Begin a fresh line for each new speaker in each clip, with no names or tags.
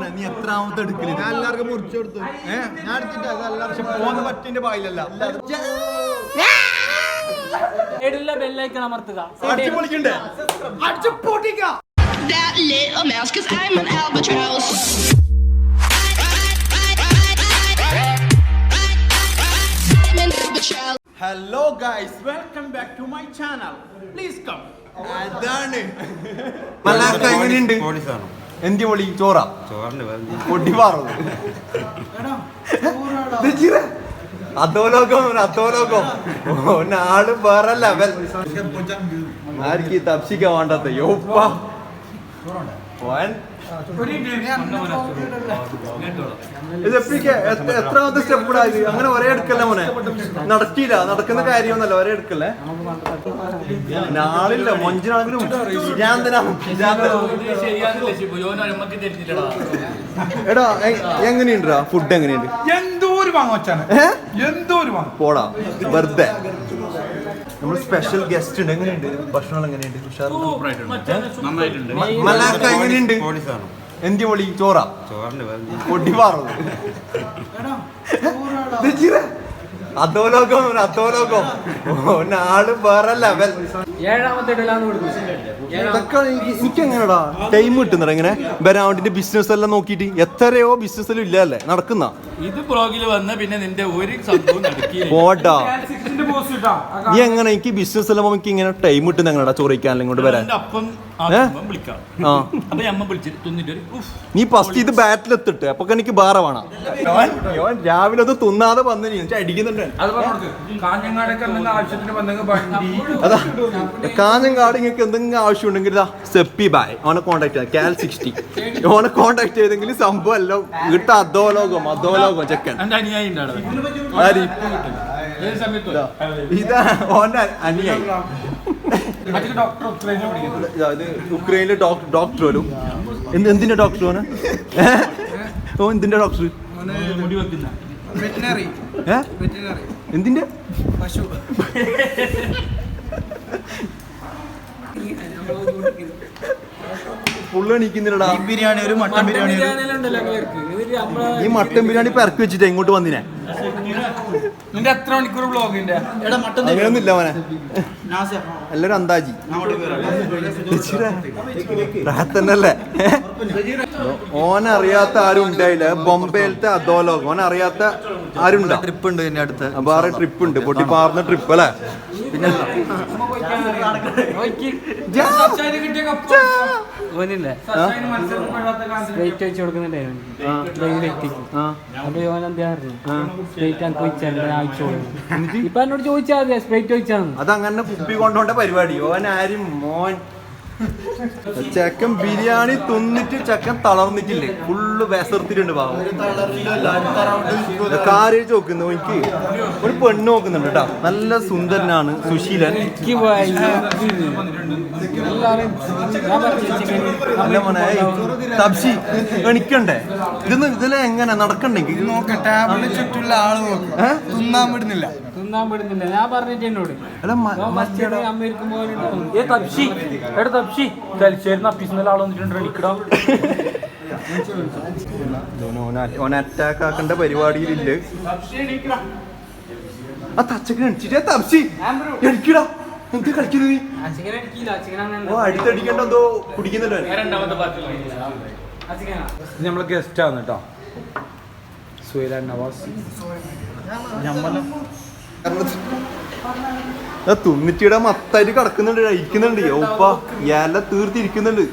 പറഞ്ഞ നീ എത്രാമത്തെ എടുക്കല്? ഞാൻ എല്ലാവർക്കും മുറിച്ചു കൊടുത്തു. ഞാൻ എടുത്തിട്ട് എല്ലാവർക്കും പോന്ന് പറ്റിന്റെ പായിലല്ല.
ബെല്ലൈക്കൺ അമർത്തുക.
അടിച്ചു പൊളിക്കണ്ടേ? അടിച്ചു പൊട്ടിക്ക.
That little mouse, 'cause I'm an albatross. I'm an albatross.
Hello guys, welcome back to my channel. Please come. അതാണ് മലാക്ക എങ്ങനെയുണ്ട്? എന്തി പൊളി ചോറാ പൊടി പാറുന്നു. അധോലോകം ആള് വേറെ ലെവൽ. ആർക്ക് തപ്സിക്കാൻ വേണ്ടാത്ത യോപ്പ എത്രാമത്തെ സ്റ്റെപ്പ് ഇടാത്? അങ്ങനെ ഒരേ എടുക്കല്ലേ മോനെ? നടക്കില്ല, നടക്കുന്ന കാര്യമൊന്നല്ല, ഒരേ എടുക്കല്ലേ. നാളില്ല മൊഞ്ചിനാണെങ്കിലും എടാ എങ്ങനെയുണ്ടാ ഫുഡ്? എങ്ങനെയുണ്ട്? പോടാ വെറുതെ. നമ്മൾ സ്പെഷ്യൽ ഗസ്റ്റ് ഉണ്ട്. എങ്ങനെയുണ്ട് ഭക്ഷണം? എങ്ങനെയുണ്ട്? മലാക്ക എങ്ങനെയുണ്ട്? എന്തി പൊളി ചോറാ പൊടി പാറുന്നു. അധോലോകം ആള് വേറെ ലെവൽ. ഇതൊക്കെ എനിക്ക് എങ്ങനെടാ ടൈം കിട്ടുന്നടാ ഇങ്ങനെ ബരാണ്ടിന്റെ ബിസിനസ് എല്ലാം നോക്കിയിട്ട്? എത്രയോ ബിസിനസ് എല്ലാം ഇല്ലല്ലേ നടക്കുന്ന?
ഇത് ബ്ലോഗിൽ വന്ന പിന്നെ നിന്റെ ഒരു സംഭവം
പോട്ടാ. നീ എങ്ങനെ എനിക്ക് ബിസിനസ് എല്ലാം എനിക്ക് ഇങ്ങനെ ടൈം കിട്ടുന്ന എങ്ങനെടാ ചോറിക്കാനെല്ലാം ഇങ്ങോട്ട് വരാൻ? നീ ഫസ്റ്റ് ഇത് ബാറ്റിലെത്തിട്ട് അപ്പൊ എനിക്ക് വേറെ വേണം. രാവിലെ അത് തിന്നാതെ വന്നു അടിക്കുന്നുണ്ട്. അതാ കാഞ്ഞങ്ങാട് നിങ്ങൾക്ക് എന്തെങ്കിലും ആവശ്യം ഉണ്ടെങ്കിൽ സെപ്പി ബായ് ഓനെ കോണ്ടാക്ട് ചെയ്ത കാൽ 60 ഓനെ കോണ്ടാക്ട് ചെയ്തെങ്കിൽ സംഭവം എല്ലാം വീട്ട അധോലോകം ചെക്കൻ. ഇതാ ഓന്റെ അനുയായി. ഉക്രൈനിലെ ഡോക്ടർ പോലും. എന്തിന്റെ ഡോക്ടർ ഓന്? ഓ എന്തിന്റെ ഡോക്ടർ? എന്തിന്റെ? പുള്ളണിക്കുന്നില്ലടാ. ബിരിയാണി ഒരു മട്ടൻ ബിരിയാണി. ഈ മട്ടൻ ബിരിയാണി ഇപ്പൊ ഇറക്കി വെച്ചിട്ട് എങ്ങോട്ട് വന്നിനെ?
എത്ര മണിക്കൂർ ബ്ലോഗിന്റെ
അങ്ങനെയൊന്നുമില്ല മോനെ. എല്ലാരും അന്താജി തന്നല്ലേ. ഓനറിയാത്ത ആരും ഉണ്ടായില്ല. ബോംബെയിലത്തെ അധോലോകം ഓനറിയാത്ത ആരും ട്രിപ്പ് ഉണ്ട്. എന്റെ അടുത്ത് വേറെ ട്രിപ്പ് ഉണ്ട്, പൊട്ടിപ്പാറുന്ന ട്രിപ്പ് അല്ലേ. പിന്നെ അതങ്ങനെ കുപ്പി കൊണ്ടോണ്ട പരിപാടി. ഓൻ ആരും മോൻ ചെക്കൻ ബിരിയാണി തിന്നിട്ട് ചെക്കൻ തളർന്നിട്ടില്ലേ? ഫുള്ള് വിസർത്തിട്ടുണ്ട്. പാവം കാര്യം ചോക്കുന്നു. എനിക്ക് ഒരു പെണ്ണ് നോക്കുന്നുണ്ട് കേട്ടോ, നല്ല സുന്ദരനാണ് സുശീലൻ. അല്ല മോനെ തബ്സി എണിക്കണ്ടേ? ഇതിലെ എങ്ങനെ നടക്കണ്ടെങ്കിൽ ചുറ്റുള്ള ആള് തിന്നാൻ വിടുന്നില്ല.
ഞാൻ പറഞ്ഞിട്ട് എന്നോട്
അറ്റാക്ക് ആക്കേണ്ട പരിപാടിയിലില്ല. ആ തച്ചക്ക് എണിച്ചിട്ടേ തബ്സി എണിക്കടാ. എന്ത് കളിക്കുന്നത് നീ? ഓ അടുത്തടിക്കണ്ട എന്തോ കുടിക്കുന്നുണ്ടോ?
നമ്മളെ ഗസ്റ്റ് ആണ് കേട്ടോ, സുഹൈൽ നവാസ്.
തുന്നിച്ചിടെ മത്തായിട്ട് കിടക്കുന്നുണ്ട്, കഴിക്കുന്നുണ്ട്. ഓപ്പ ഇല തീർത്തിരിക്കുന്നുണ്ട്.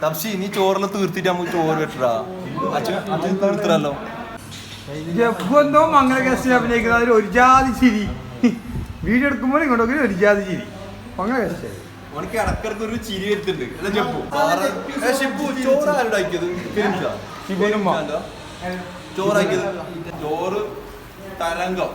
തബ്സി നീ ചോറിൽ തീർത്തിട്ട് നമുക്ക് ചോറ് വെട്ടാ. അച്ഛൻ തീർത്തല്ലോ.
എന്തോ മംഗള ഗസ്റ്റിൽ അഭിനയിക്കുന്നതിൽ ഒരു ജാതി ചിരി. വീഡിയോ എടുക്കുമ്പോൾ ഇങ്ങോട്ടൊക്കെ ഒരു ജാതി ചിരി. മംഗള ഗസ്റ്റ്
ഉനക്ക് ഇടക്കിടക്ക് ഒരു ചിരി വരുത്തുന്നുണ്ട്. ചോറാക്കിയത് ചോറാക്കിയത് ചോറ് തരംഗം.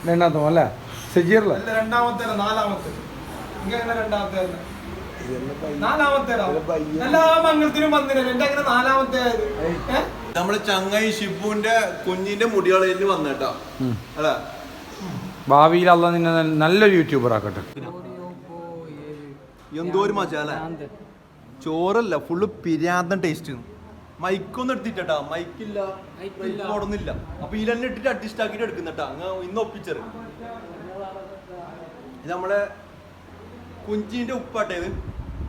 രണ്ടാമത്തെ അല്ലേ? സജീറല്ലേ?
രണ്ടാമത്തെ നാലാമത്തെ എല്ലാ മംഗളത്തിനും വന്നില്ല. എന്റെ അങ്ങനെ നാലാമത്തെ
നമ്മള് ചങ്ങായി ഷിബുവിന്റെ കുഞ്ഞിന്റെ മുടികളേല് വന്നേട്ടാ അല്ല
ഭാവിയിൽ അല്ല നിന്നെ നല്ലൊരു യൂട്യൂബർ ആക്കട്ടെ.
എന്തോ ഒരു മജാല ചോറല്ല ഫുള്ള് പിരാന്തൻ ടേസ്റ്റ്. മൈക്കൊന്നും എടുത്തിട്ടാ, മൈക്കില്ല, മോഡൊന്നുമില്ല. അപ്പൊ ഇതിലെന്നെ ഇട്ടിട്ട് അഡ്ജസ്റ്റ് ആക്കിട്ട് എടുക്കുന്നട്ടാ. ഇന്ന് ഒപ്പിച്ചത് ഇത് നമ്മളെ കുഞ്ചിന്റെ ഉപ്പാട്ടേത്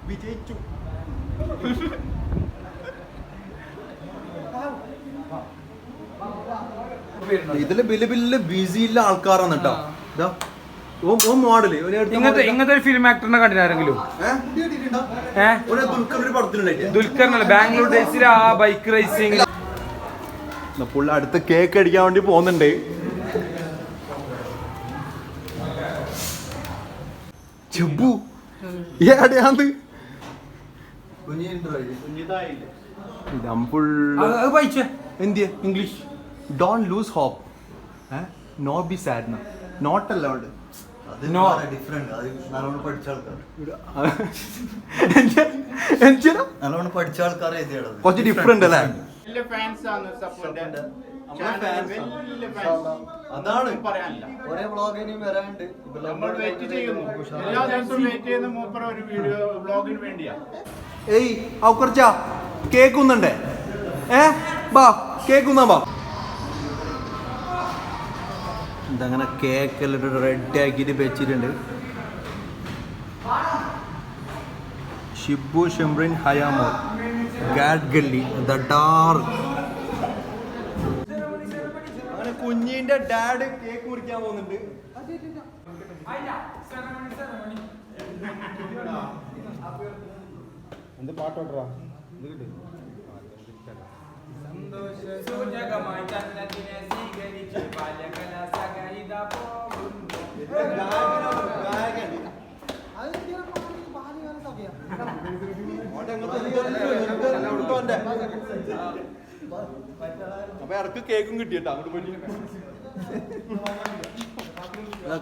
വിജയിച്ചു. ഇതില് വലിയ ബിസിയുള്ള ആൾക്കാരാണ് കേട്ടോ. മോഡല്
ഇങ്ങനത്തെ ഒരു ഫിലിം ആക്ടറിനെ കണ്ടില്ല ആരെങ്കിലും? ദുൽഖറിനല്ല, ബാംഗ്ലൂർ ഡേയ്സിലെ ആ ബൈക്ക് റേസിംഗ്.
പുള്ളി അടുത്ത കേക്ക് അടിക്കാൻ വേണ്ടി പോകുന്നുണ്ട്. ചെബു ഏടെയാന്ന് എന്തിയ English don't lose hope not be sad not allowed. കുറച്ച് ഡിഫറെന്റ് അല്ലേ? അതാണ്
ഒരേ വ്ളോഗിനും വരാണ്ട് നമ്മൾ വെയിറ്റ് ചെയ്യുന്നു. എല്ലാ ദിവസവും വെയിറ്റ് ചെയ്യുന്ന മൂപ്പർ ഒരു വീഡിയോ വ്ളോഗിന് വേണ്ടിയാ.
ഏയ് കുറച്ചാ കേക്കുന്നുണ്ടേ. ബാ കേക്കുന്നാ ബാ. ഇതങ്ങനെ കേക്കെല്ലാം റെഡി ആക്കിയിട്ട് വെച്ചിട്ടുണ്ട്. ഷിബു ഷിംറിൻ ഹയാമോ ഗാഡ് ഗല്ലി ദഡാർ. അങ്ങനെ കുഞ്ഞിന്റെ ഡാഡ് കേക്ക് മുറിക്കാൻ പോകുന്നുണ്ട്.
എന്ത് പാട്ടോട്ടാ
അപ്പൊ ഇടക്ക് കേക്കും കിട്ടിയട്ടാ. അങ്ങോട്ട് പോയി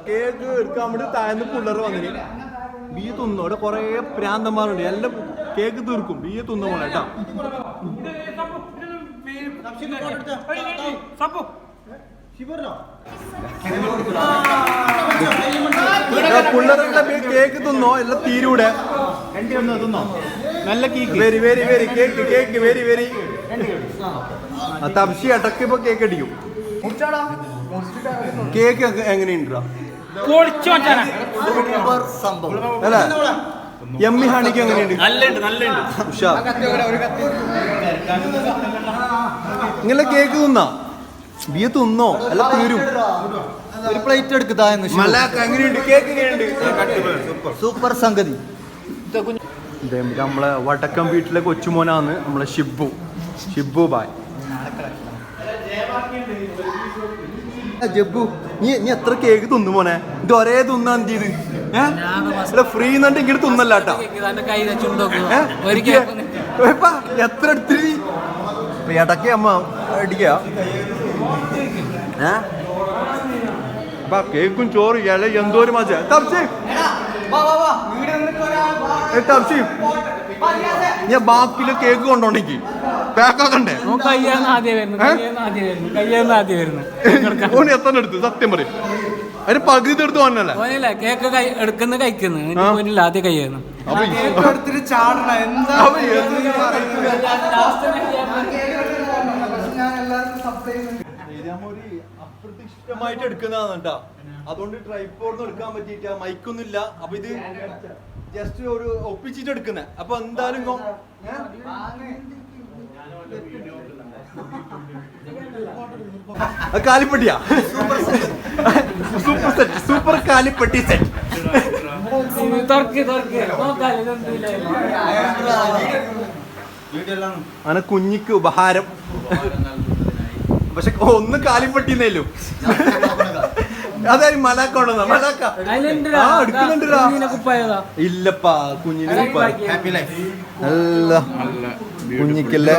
കേക്ക് എടുക്കാൻ വേണ്ടി താഴ്ന്ന് പിള്ളേർ വന്നിന്. ബിയ തിന്നു. അവിടെ കൊറേ പ്രാന്തന്മാരുണ്ട്. എല്ലാം കേക്ക് തീർക്കും. ബിയ തിന്നു പോണ കേട്ടാ. പിള്ളേരെല്ലാം കേക്ക് തിന്നോ എല്ലാം തീരൂടെ.
നല്ല cake
very very very cake cake very very. Taapsee ഇടക്ക് ഇപ്പൊ കേക്ക് അടിക്കും. കേക്ക് എങ്ങനെയുണ്ടാ അല്ലേ? എമ്മി ഹണിക്ക് എങ്ങനെയുണ്ട്? ഉഷാർ. ഇങ്ങനെ കേക്ക് തിന്നാ ബിയ തിന്നോ എല്ലാം തീരും.
ഒരു പ്ലേറ്റ് എടുക്കുക.
മലാക്ക എങ്ങനെയുണ്ട്? കേക്ക് എങ്ങനെയുണ്ട്?
സൂപ്പർ സംഗതി.
നമ്മളെ വടക്കം വീട്ടിലെ കൊച്ചുമോനാണ് നമ്മളെ ഷിബു ബായ്. ജബ്ബു നീ എത്ര കേക്ക് തിന്നു മോനെ? ഇത് ഒരേ തിന്നാ എന്ത് ചെയ്ത് ഫ്രീ എന്നുണ്ട് ഇങ്ങോട്ട് തിന്നല്ലാട്ടാ. എത്ര എടുത്തിരി ഇടയ്ക്ക് അമ്മ അടിക്ക. കേക്കും ചോറ് ഇയാളെ എന്തോ ഒരു മജ. ഞാൻ ബാക്കിയില് കേക്ക് കൊണ്ടോണ്ടെങ്കിൽ പാക്കാക്കണ്ടേ? ഓന് എത്ര എടുത്ത് സത്യം പറയും. അതിന് പകുതി എടുത്ത് വന്നല്ലേ
കേക്ക് എടുക്കുന്ന കഴിക്കുന്നു ആദ്യം കയ്യായിരുന്നു. അപ്രതീക്ഷിതമായിട്ട് എടുക്കുന്നതാണ് കേട്ടാ. അതുകൊണ്ട് ട്രൈപ്പോഡ് എടുക്കാൻ പറ്റിയിട്ട മൈക്കൊന്നും ഇല്ല. അപ്പൊ ഇത് ജസ്റ്റ് ഒരു ഒപ്പിച്ചിട്ട് എടുക്കുന്ന. അപ്പൊ എന്തായാലും കാലിപ്പട്ടിയാ സൂപ്പർ സെറ്റ് സൂപ്പർ കാലിപ്പട്ടി സെറ്റ്. അങ്ങനെ കുഞ്ഞിക്ക് ഉപഹാരം. പക്ഷെ ഒന്ന് കാലിപ്പട്ടിന്നേലു. അതായത് മലാക്കൊണ്ടെന്നാ മലാക്ക എടുക്കുന്നുണ്ടാ. ഇല്ലപ്പാ കുഞ്ഞിന് നല്ല കുഞ്ഞിക്കല്ല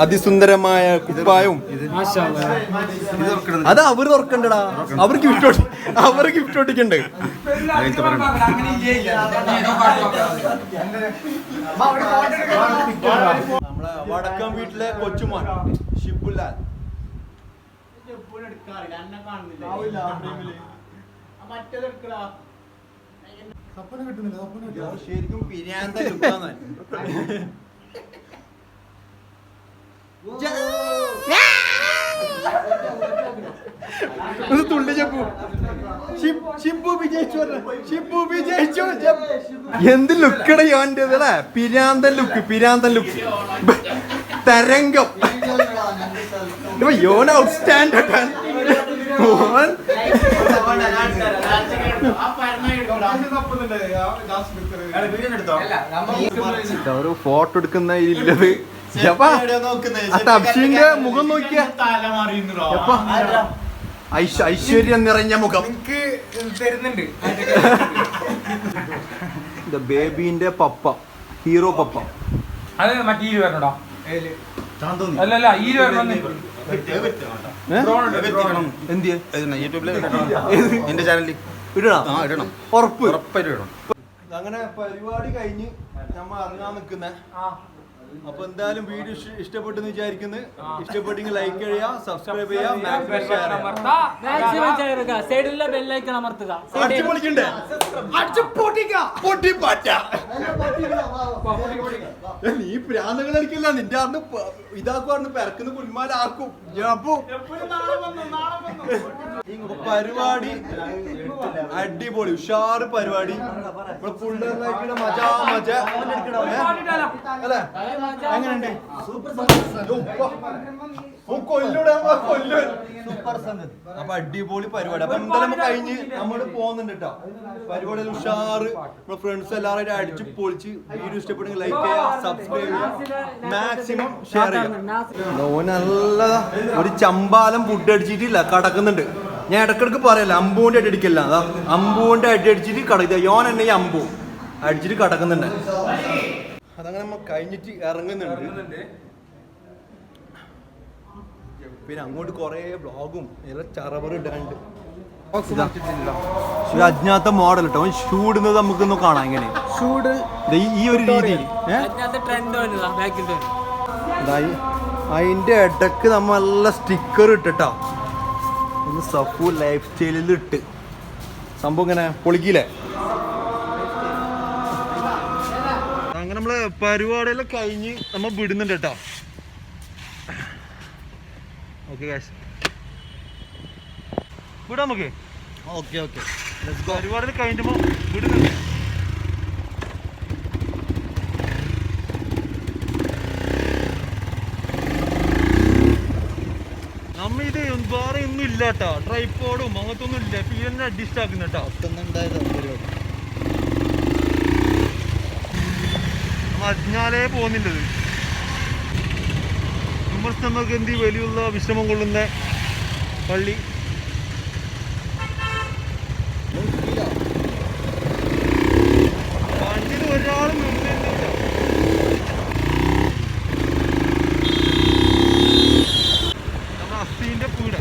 അതിസുന്ദരമായ കുപ്പായവും. അത് അവര് തുറക്കണ്ടടാ. അവർക്ക് ഗിഫ്റ്റ് ഒട്ടിക്കണ്ട്. നമ്മളെ വടക്കം വീട്ടിലെ കൊച്ചുമോൻ ഷിബുലാൽ ശരിക്കും പിരിയാന്ത ലുക്കാണ്.
ഒന്ന് തുള്ളി ചെപ്പു.
ഷിബു വിജയിച്ചു ഷിബു വിജയിച്ചു.
എന്ത് ലുക്കട യോന്റേതല്ലേ? പിരാന്തൻ ലുക്ക് തരംഗം. യോൻ ഔട്ട്സ്റ്റാൻഡേർഡ്. ഒരു ഫോട്ടോ എടുക്കുന്ന ഇല്ലത് തബ്ഷീന്റെ മുഖം നോക്കിയ ഐശ്വര്യം നിറഞ്ഞ മുഖം.
തരുന്നുണ്ട്
ബേബീന്റെ പപ്പ, ഹീറോ പപ്പ.
അത് മറ്റേ ഈര് വരണോടാ. അല്ലല്ല ഈര് വരണം.
എന്തിയെ
എന്റെ ചാനലിൽ
ഇടണം? ഉറപ്പ്?
അങ്ങനെ പരിപാടി കഴിഞ്ഞ് നമ്മ ഇറങ്ങാൻ നിൽക്കുന്ന. അപ്പൊ എന്തായാലും വീഡിയോ ഇഷ്ടപ്പെട്ടെന്ന് വിചാരിക്കുന്നു. ഇഷ്ടപ്പെട്ടെങ്കിൽ ലൈക്ക് ചെയ്യുക, സബ്സ്ക്രൈബ് ചെയ്യുക, മാക്സിമം ഷെയർ ചെയ്യുക.
സൈഡിലെ ബെല്ലൈക്കൺ അമർത്തുക.
അടിപൊളിക്കണ്ടേ? നീ പ്രാന്തങ്ങൾ കളിക്കില്ല. നിന്റെ അന്ന് ഇതാക്കുവാണ് പെരക്കുന്ന കുൽമാലാക്കും. പരിപാടി അടിപൊളി ഉഷാറ് പരിപാടി. അല്ലേ? എങ്ങനെയുണ്ട്? അപ്പൊ അടിപൊളി പരിപാടി. അപ്പൊ എന്തായാലും കഴിഞ്ഞ് നമ്മള് പോകുന്നുണ്ട് കേട്ടോ. പരിപാടിയിൽ ഉഷാറ് നമ്മുടെ ഫ്രണ്ട്സ് എല്ലാവരും അടിച്ച് പൊളിച്ച്. വീഡിയോ ഇഷ്ടപ്പെടുമെങ്കിൽ ലൈക്ക് ചെയ്യുക, സബ്സ്ക്രൈബ് ചെയ്യുക, മാക്സിമം ഷെയർ ചെയ്യുക.
നല്ലതാ. ഒരു ചമ്പാലം ഫുഡ് അടിച്ചിട്ടില്ല, കടക്കുന്നുണ്ട്. ഞാൻ ഇടക്കിടക്ക് പറയല്ല, അമ്പൂന്റെ അടി അടിക്കല്ല. അതാ അമ്പൂന്റെ അടി അടിച്ചിട്ട് കടക്കുക. യോൻ എന്നെ ഈ അമ്പു അടിച്ചിട്ട് കടക്കുന്നുണ്ട്.
അതങ്ങനെ നമ്മൾ കഴിഞ്ഞിട്ട് ഇറങ്ങുന്നുണ്ട്. പിന്നെ അങ്ങോട്ട് കൊറേ ബ്ലോഗും ചറവർ ഇടാണ്ട്.
അജ്ഞാത്ത മോഡൽ കേട്ടോ. ഷൂടുന്നത് നമുക്കൊന്ന് കാണാം. എങ്ങനെ ഷൂട് ഈ ഒരു രീതിയിൽ അതിന്റെ ഇടക്ക് നമ്മ നല്ല സ്റ്റിക്കർ ഇട്ടിട്ടാ. ഒന്ന് സഫു ലൈഫ് സ്റ്റൈലിൽ ഇട്ട് സംഭവം ഇങ്ങനെ പൊളിക്കില്ലേ. അങ്ങനെ നമ്മള് പരിപാടിയെല്ലാം കഴിഞ്ഞ് നമ്മ വിടുന്നുണ്ട് കേട്ടോ. ഓക്കെ ഗൈസ്, വിടാം നമുക്ക്.
ഓക്കെ
പരിപാടിയിൽ കഴിഞ്ഞപ്പോ വിടുന്നുണ്ട്. നമ്മ ഇത് വേറെ ഒന്നും ഇല്ല കേട്ടോ. ട്രൈപ്പോഡും അങ്ങനത്തെ ഒന്നും ഇല്ല. പിന്നെ അഡ്ജസ്റ്റ് ആക്കുന്ന കേട്ടോ. അജ്ഞാലേ പോകുന്നില്ലത്. നമുക്ക് എന്ത് വലിയുള്ള വിശ്രമം കൊള്ളുന്ന പള്ളി. വണ്ടിയിൽ ഒരാളും നിന്നില്ല. നമ്മുടെ അസ്ഥീന്റെ പൂട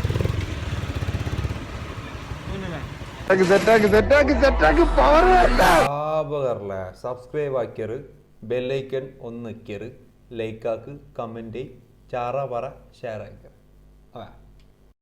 സബ്സ്ക്രൈബ് ആക്കിയറ്, ബെല്ലൈക്കൺ ഒന്ന് നിൽക്കറ്, ലൈക്കാക്ക്, കമൻറ്റ്, ചാറ പറ, ഷെയർ ആക്കുക.